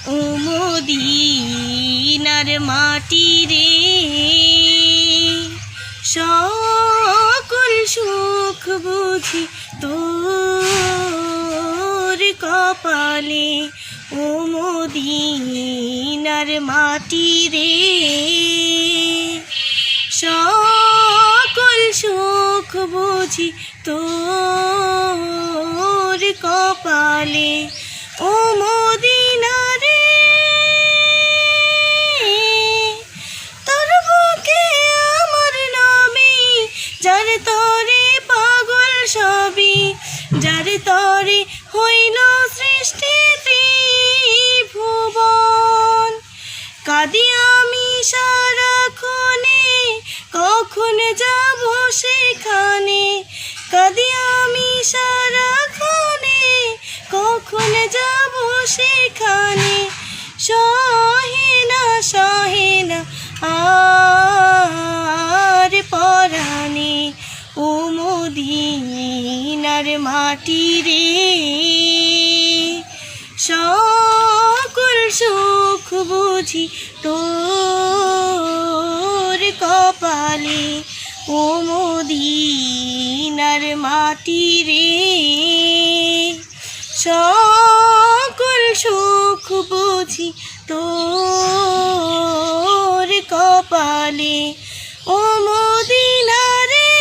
ও মদিনার মাটি রে, সকল সুখ বুঝি তোর কপালে। ও মদিনার মাটি রে, সকল সুখ বুঝি তোর কপালে। ও মদিনা রে, তোর বুকে আমার নামে, যার তরে পাগল সবই, যার তরে হইল সৃষ্টি ত্রিভুবন। কাঁদি আমি সারাক্ষণে, কখন যাব সেখানে। কাঁদি আমি সারাক্ষণে, কখন যাব সেখানে। সহে না সহে না আর পরাণে। ও মদিনার মাটি রে, সকল সুখ বুঝি তোর কপালে। ও মদিনার মাটি রে, সকল সুখ বুঝি তোর কপালে। ও মদিনা রে,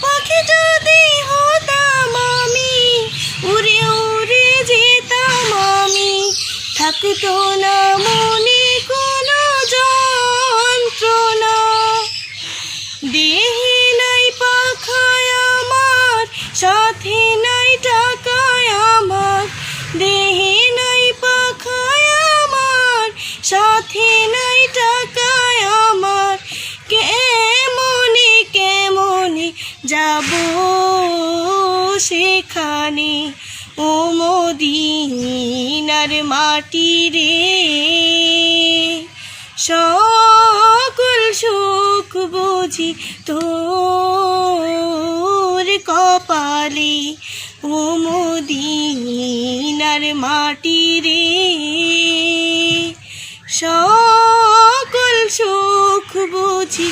পাখি যদি হতাম আমি, উড়ে উড়ে যেতাম আমি। থাকতো না মনে কোনো যন্ত্রণা, দেহে নাই পাখায় আমার, সাথে নাই টাকায় আমার। দেহে নাই পাখায় আমার, সাথে নাই টাকায় আমার। কেমনে কেমনে যাব সেখানে। ও মদিনার মাটি রে, সকল সুখ বুঝি তোর কপালে। ও মদিনার মাটি রে, সকল সুখ বুঝি